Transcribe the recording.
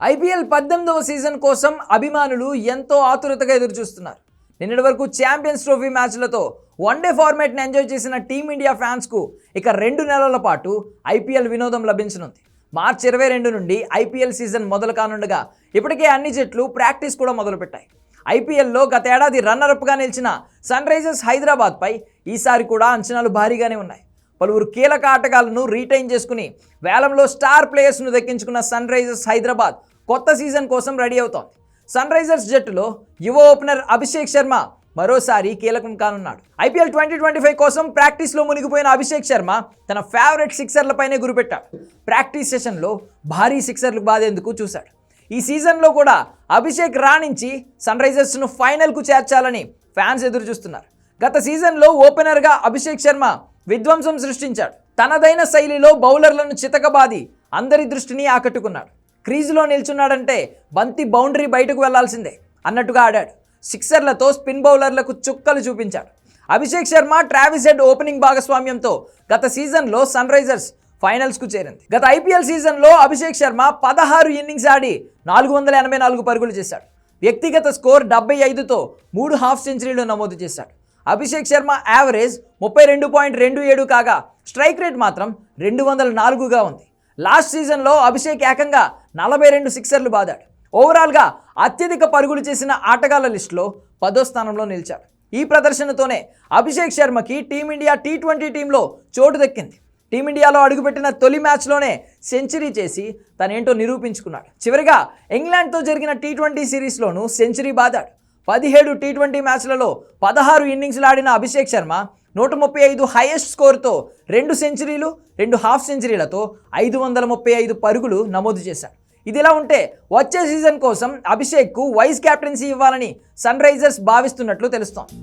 IPL 18వ season కోసం అభిమానులు ఎంతో ఆతురతగా ఎదురుచూస్తున్నారు. నిన్నటి వరకు ఛాంపియన్స్ ట్రోఫీ మ్యాచ్లతో వన్డే ఫార్మాట్ని ఎంజాయ్ చేసిన టీమిండియా ఫ్యాన్స్కు ఇక 2 నెలల పాటు ఐపీఎల్ వినోదం లభించనుంది. మార్చి 22 నుండి ఐపీఎల్ సీజన్ మొదలు కానుండగా ఇప్పటికే అన్ని జట్లు ప్రాక్టీస్ కూడా మొదలుపెట్టాయి. ఐపీఎల్లో గత ఏడాది రన్నరప్గా నిలిచిన సన్ రైజర్స్ హైదరాబాద్పై ఈసారి కూడా అంచనాలు భారీగానే ఉన్నాయి. పలువురు కీలక ఆటగాళ్లను రీటైన్ చేసుకుని వేలంలో స్టార్ ప్లేయర్స్ను దక్కించుకున్న సన్ రైజర్స్ హైదరాబాద్ కొత్త సీజన్ కోసం రెడీ అవుతోంది. సన్ రైజర్స్ జట్టులో యువ ఓపెనర్ అభిషేక్ శర్మ మరోసారి కీలకం కానున్నాడు. ఐపీఎల్ 2025 కోసం ప్రాక్టీస్లో మునిగిపోయిన అభిషేక్ శర్మ తన ఫేవరెట్ సిక్సర్లపైనే గురిపెట్టాడు. ప్రాక్టీస్ సెషన్లో భారీ సిక్సర్లు బాధేందుకు చూశాడు. ఈ సీజన్లో కూడా అభిషేక్ రాణించి సన్ రైజర్స్ను ఫైనల్కు చేర్చాలని ఫ్యాన్స్ ఎదురు చూస్తున్నారు. గత సీజన్లో ఓపెనర్గా అభిషేక్ శర్మ విధ్వంసం సృష్టించాడు. తనదైన శైలిలో బౌలర్లను చితకబాది అందరి దృష్టిని ఆకట్టుకున్నాడు. క్రీజులో నిల్చున్నాడంటే బంతి బౌండరీ బయటకు వెళ్లాల్సిందే అన్నట్టుగా ఆడాడు. సిక్సర్లతో స్పిన్ బౌలర్లకు చుక్కలు చూపించాడు. Abhishek Sharma Travis head opening భాగస్వామ్యంతో గత సీజన్లో సన్ రైజర్స్ ఫైనల్స్కు చేరింది. గత ఐపీఎల్ సీజన్లో అభిషేక్ శర్మ 16 ఇన్నింగ్స్ ఆడి 484 పరుగులు చేశాడు. వ్యక్తిగత స్కోర్ 75తో 3 హాఫ్ సెంచరీలు నమోదు చేశాడు. అభిషేక్ శర్మ యావరేజ్ 32.27 కాగా స్ట్రైక్ రేట్ మాత్రం 204గా ఉంది. లాస్ట్ సీజన్లో అభిషేక్ ఏకంగా 42 సిక్సర్లు బాదాడు. ఓవరాల్గా అత్యధిక పరుగులు చేసిన ఆటగాళ్ల లిస్టులో 10వ స్థానంలో నిలిచాడు. ఈ ప్రదర్శనతోనే అభిషేక్ శర్మకి టీమిండియా T20 టీంలో చోటు దక్కింది. టీమిండియాలో అడుగుపెట్టిన తొలి మ్యాచ్లోనే సెంచరీ చేసి తనేంటో నిరూపించుకున్నాడు. చివరిగా ఇంగ్లాండ్తో జరిగిన T20 సిరీస్లోనూ సెంచరీ బాదాడు. 17 T20 మ్యాచ్లలో 16 ఇన్నింగ్స్లు ఆడిన అభిషేక్ శర్మ 135 హైయెస్ట్ స్కోర్తో 2 సెంచరీలు 2 హాఫ్ సెంచరీలతో 535 పరుగులు నమోదు చేశాడు. ఇదిలా ఉంటే వచ్చే సీజన్ కోసం అభిషేక్కు వైస్ కెప్టెన్సీ ఇవ్వాలని సన్ రైజర్స్ భావిస్తున్నట్లు తెలుస్తోంది.